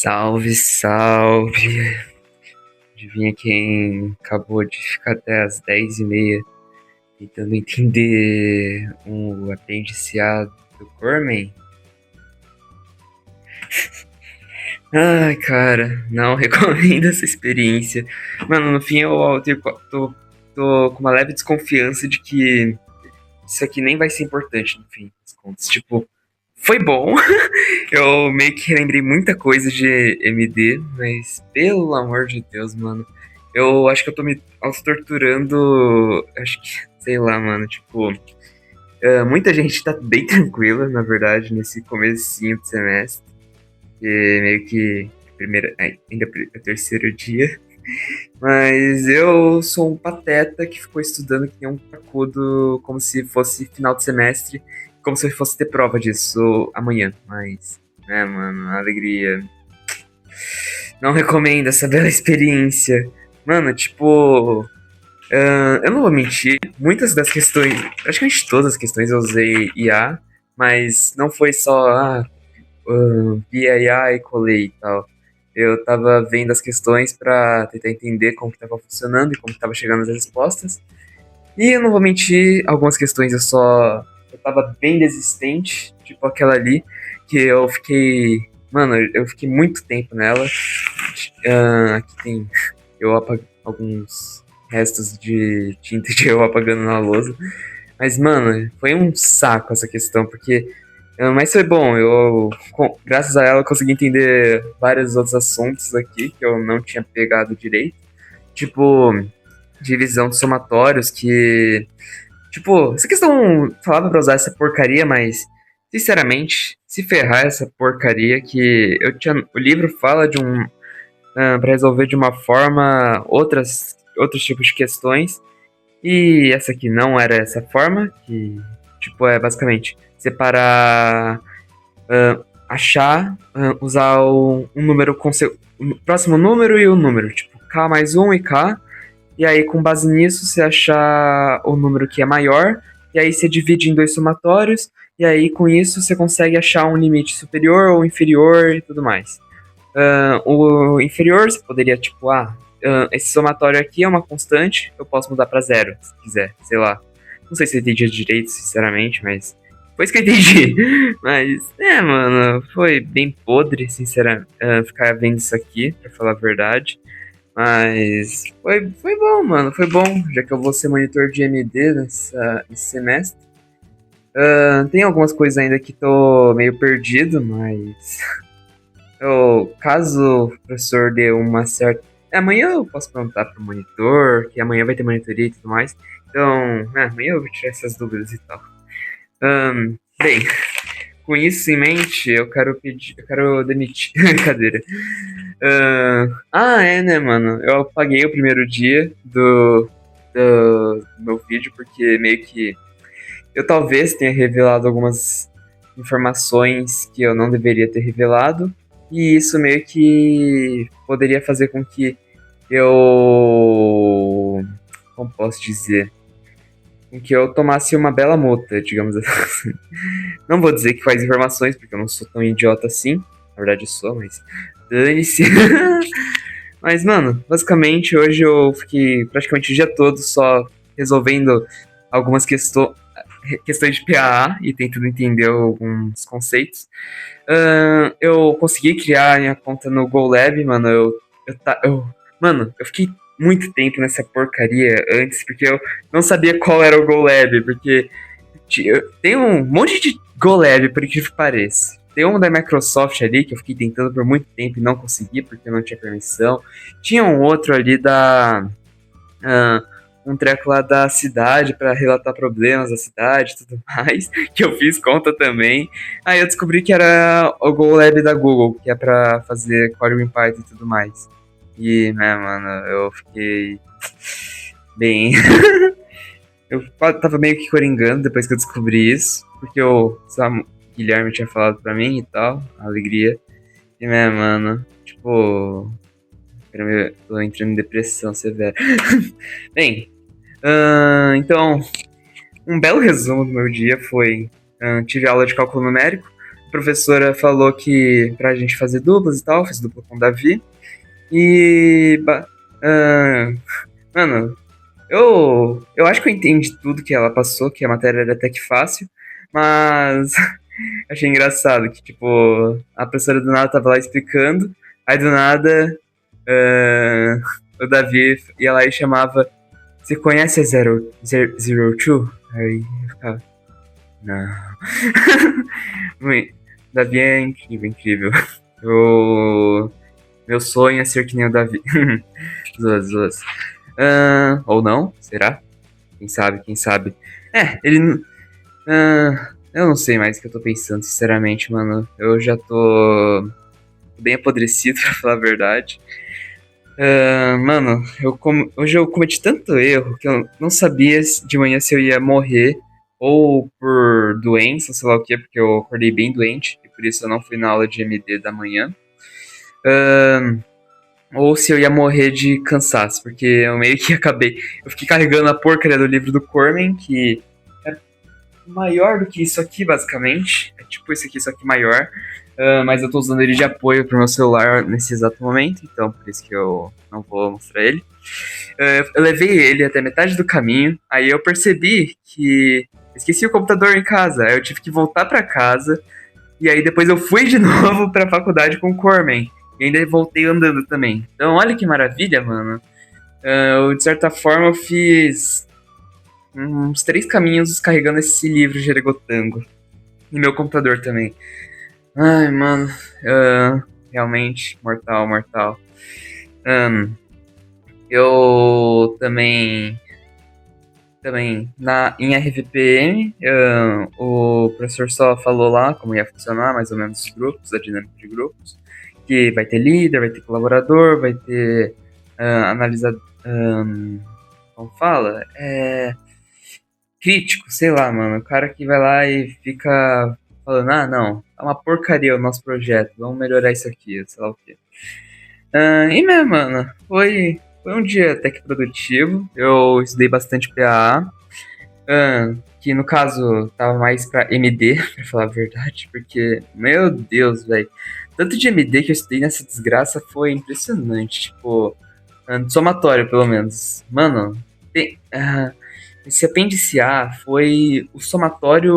Salve, salve! Adivinha quem acabou de ficar até as 10h30 tentando entender o apendiciado do Corman? Ai, cara, não recomendo essa experiência. Mano, no fim tô com uma leve desconfiança de que isso aqui nem vai ser importante no fim das contas. Tipo, foi bom. Eu meio que lembrei muita coisa de MD, mas pelo amor de Deus, mano. Eu acho que eu tô me auto-torturando. Acho que, sei lá, mano. Tipo, muita gente tá bem tranquila, na verdade, nesse comecinho do semestre. E meio que ainda é terceiro dia. Mas eu sou um pateta que ficou estudando que nem um cracudo, como se fosse final de semestre, como se fosse ter prova disso amanhã. Mas, né, mano, a alegria. Não recomendo essa bela experiência. Mano, tipo, eu não vou mentir, muitas das questões, praticamente todas as questões eu usei IA, mas não foi só, vi a IA e colei e tal. Eu tava vendo as questões pra tentar entender como que tava funcionando e como que tava chegando as respostas. E eu não vou mentir, algumas questões eu tava bem desistente, tipo aquela ali, que eu fiquei. Mano, eu fiquei muito tempo nela. Aqui tem. Eu apago alguns restos de tinta de eu apagando na lousa. Mas, mano, foi um saco essa questão, porque. Mas foi bom, graças a ela eu consegui entender vários outros assuntos aqui que eu não tinha pegado direito. Tipo, divisão de somatórios, que. Tipo, essa questão falava pra usar essa porcaria, mas, sinceramente, se ferrar essa porcaria que o livro fala de para resolver de uma forma outros tipos de questões, e essa aqui não era essa forma, que, tipo, é basicamente separar, achar, usar um número com o próximo número e o número, tipo, K mais um e K, e aí, com base nisso, você achar o número que é maior, e aí você divide em dois somatórios, e aí com isso você consegue achar um limite superior ou inferior e tudo mais. O inferior você poderia, tipo, esse somatório aqui é uma constante, eu posso mudar pra zero, se quiser, sei lá. Não sei se eu entendi direito, sinceramente, mas foi isso que eu entendi. Mas, mano, foi bem podre, sinceramente, ficar vendo isso aqui, pra falar a verdade. Mas foi bom, mano. Foi bom, já que eu vou ser monitor de MD nesse semestre. Tem algumas coisas ainda que tô meio perdido, mas caso o professor dê uma certa. Amanhã eu posso perguntar pro monitor, que amanhã vai ter monitoria e tudo mais. Então, amanhã eu vou tirar essas dúvidas e tal. Bem, com isso em mente, eu quero demitir. Cadeira. Né, mano? Eu apaguei o primeiro dia do meu vídeo, porque meio que eu talvez tenha revelado algumas informações que eu não deveria ter revelado, e isso meio que poderia fazer com que eu. Como posso dizer? Com que eu tomasse uma bela multa, digamos assim. Não vou dizer que faz informações, porque eu não sou tão idiota assim. Na verdade, eu sou, mas. Dane-se. Mas, mano, basicamente hoje eu fiquei praticamente o dia todo só resolvendo algumas questões de PAA e tentando entender alguns conceitos. Eu consegui criar minha conta no GoLab, mano. Mano, eu fiquei muito tempo nessa porcaria antes, porque eu não sabia qual era o GoLab, porque tem um monte de GoLab, por incrível que pareça. Tem um da Microsoft ali, que eu fiquei tentando por muito tempo e não consegui, porque eu não tinha permissão. Tinha um outro ali ah, um treco lá da cidade para relatar problemas da cidade e tudo mais, que eu fiz conta também. Aí eu descobri que era o GoLab da Google, que é para fazer código em Python e tudo mais. E, né, mano, eu fiquei bem. Eu tava meio que coringando depois que eu descobri isso, porque o Guilherme tinha falado pra mim e tal, a alegria. E, né, mano, tipo, tô entrando em depressão severa. Bem, então, um belo resumo do meu dia foi: tive aula de cálculo numérico, professora falou que pra gente fazer duplas e tal, fiz dupla com o Davi. E. Ah, mano, eu acho que eu entendi tudo que ela passou, que a matéria era até que fácil, mas achei engraçado que, tipo, a professora do nada tava lá explicando, aí do nada ah, o Davi ia lá e chamava: Você conhece a Zero Two? Aí eu ficava: Não. Davi é incrível, incrível. Eu, meu sonho é ser que nem o Davi. Zoas, zoas. Ou não? Será? Quem sabe, quem sabe. Ele. Eu não sei mais o que eu tô pensando, sinceramente, mano. Eu já tô bem apodrecido, pra falar a verdade. Mano, hoje eu cometi tanto erro que eu não sabia de manhã se eu ia morrer ou por doença, sei lá o que, porque eu acordei bem doente e por isso eu não fui na aula de MD da manhã. Ou se eu ia morrer de cansaço, porque eu meio que acabei. Eu fiquei carregando a porcaria do livro do Corman, que é maior do que isso aqui, basicamente. É tipo esse aqui, só que maior. Mas eu tô usando ele de apoio pro meu celular nesse exato momento, então por isso que eu não vou mostrar ele. Eu levei ele até metade do caminho, aí eu percebi que esqueci o computador em casa, aí eu tive que voltar para casa, e aí depois eu fui de novo pra faculdade com o Corman, e ainda voltei andando também. Então olha que maravilha, mano. De certa forma eu fiz uns 3 caminhos carregando esse livro Jeregotango. E meu computador também. Ai, mano. Realmente, mortal, mortal. Eu também em RVPM, o professor só falou lá como ia funcionar mais ou menos os grupos, a dinâmica de grupos, que vai ter líder, vai ter colaborador, vai ter analisador, como fala? Crítico, sei lá, mano, o cara que vai lá e fica falando: não, é uma porcaria o nosso projeto, vamos melhorar isso aqui, sei lá o quê. E mesmo, mano, foi um dia até que produtivo. Eu estudei bastante PAA, que no caso tava mais pra MD, pra falar a verdade, porque, meu Deus, velho, tanto de MD que eu estudei nessa desgraça foi impressionante, tipo, somatório pelo menos. Mano, esse apêndice A foi o somatório,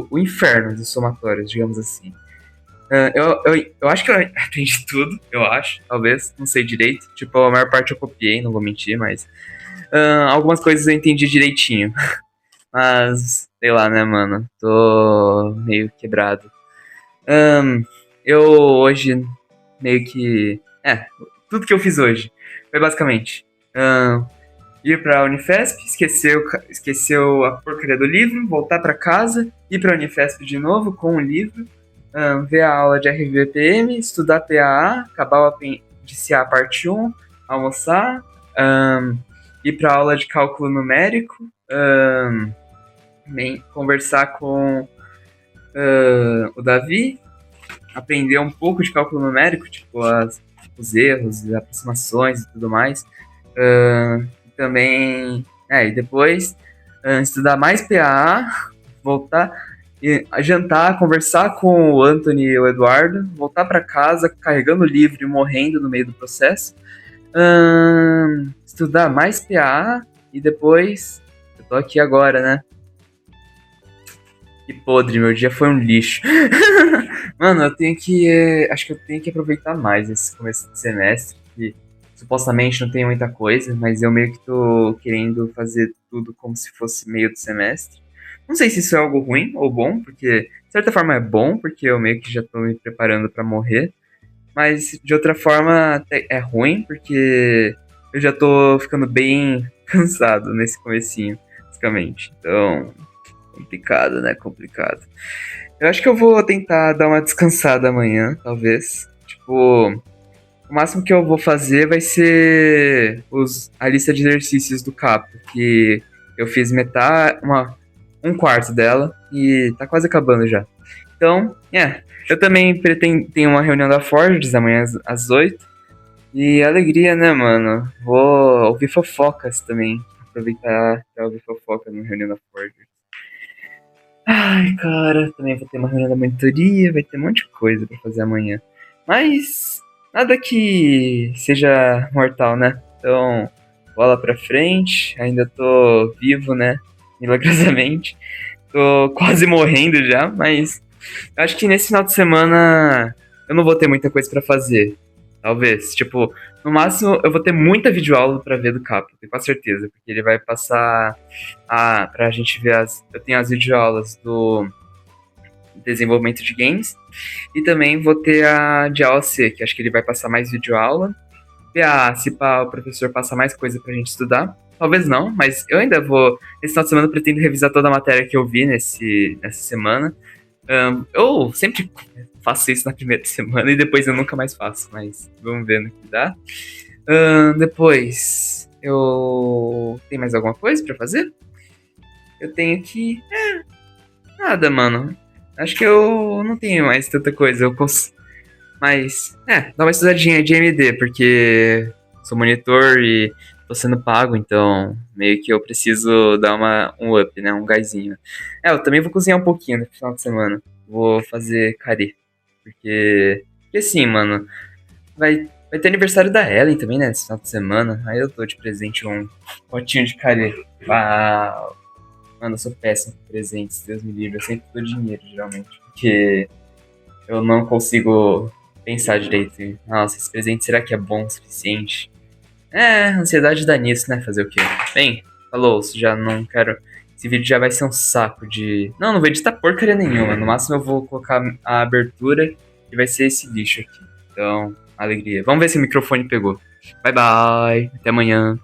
o inferno dos somatórios, digamos assim. Eu acho que eu aprendi tudo, eu acho, talvez, não sei direito. Tipo, a maior parte eu copiei, não vou mentir, mas algumas coisas eu entendi direitinho. Mas, sei lá, né, mano? Tô meio quebrado. Eu hoje meio que. Tudo que eu fiz hoje foi basicamente ir pra Unifesp, esqueceu a porcaria do livro, voltar pra casa, ir pra Unifesp de novo com o livro, ver a aula de RVPM, estudar PAA, acabar o apêndice A parte 1, almoçar, ir pra aula de cálculo numérico, conversar com o Davi, aprender um pouco de cálculo numérico, tipo os erros, as aproximações e tudo mais. Também, e depois estudar mais PAA, voltar, jantar, conversar com o Anthony e o Eduardo, voltar para casa carregando o livro e morrendo no meio do processo, estudar mais PAA e depois, eu tô aqui agora, né? Que podre, meu dia foi um lixo. Mano, eu tenho que. Acho que eu tenho que aproveitar mais esse começo de semestre, que supostamente não tem muita coisa, mas eu meio que tô querendo fazer tudo como se fosse meio do semestre. Não sei se isso é algo ruim ou bom, porque de certa forma é bom, porque eu meio que já tô me preparando pra morrer, mas de outra forma até é ruim, porque eu já tô ficando bem cansado nesse comecinho, basicamente. Então, complicado, né? Complicado. Eu acho que eu vou tentar dar uma descansada amanhã, talvez. Tipo, o máximo que eu vou fazer vai ser a lista de exercícios do Capo, que eu fiz metade, um quarto dela e tá quase acabando já. Então, eu também pretendo ter uma reunião da Forges amanhã às 8. E alegria, né, mano? Vou ouvir fofocas também. Aproveitar pra ouvir fofoca na reunião da Forges. Ai, cara, também vou ter uma reunião da monitoria, vai ter um monte de coisa pra fazer amanhã. Mas nada que seja mortal, né? Então, bola pra frente, ainda tô vivo, né? Milagrosamente. Tô quase morrendo já, mas eu acho que nesse final de semana eu não vou ter muita coisa pra fazer. Talvez. Tipo, no máximo eu vou ter muita videoaula pra ver do Capo, tenho quase certeza. Porque ele vai passar pra gente ver as. Eu tenho as videoaulas do desenvolvimento de games. E também vou ter a de AOC, que acho que ele vai passar mais videoaula. Se pá, o professor passa mais coisa pra gente estudar. Talvez não, mas eu ainda vou. Esse final de semana eu pretendo revisar toda a matéria que eu vi nessa semana. Eu sempre faço isso na primeira semana e depois eu nunca mais faço, mas vamos ver no que dá. Depois, eu. Tem mais alguma coisa pra fazer? Eu tenho que. Nada, mano. Acho que eu não tenho mais tanta coisa. Mas, dá uma estudadinha de AMD, porque sou monitor e tô sendo pago, então meio que eu preciso dar um up, né? Um gásinho. Eu também vou cozinhar um pouquinho no final de semana. Vou fazer curry. Porque assim, mano, vai ter aniversário da Ellen também, né? Nesse final de semana. Aí eu dou de presente um potinho de curry. Uau! Mano, eu sou péssimo com presentes, Deus me livre. Eu sempre dou dinheiro, geralmente. Porque eu não consigo pensar direito. Nossa, esse presente será que é bom o suficiente? Ansiedade dá nisso, né? Fazer o quê? Bem, falou, já não quero. Esse vídeo já vai ser um saco de. Não vou editar porcaria nenhuma. No máximo eu vou colocar a abertura e vai ser esse lixo aqui. Então, alegria. Vamos ver se o microfone pegou. Bye bye. Até amanhã.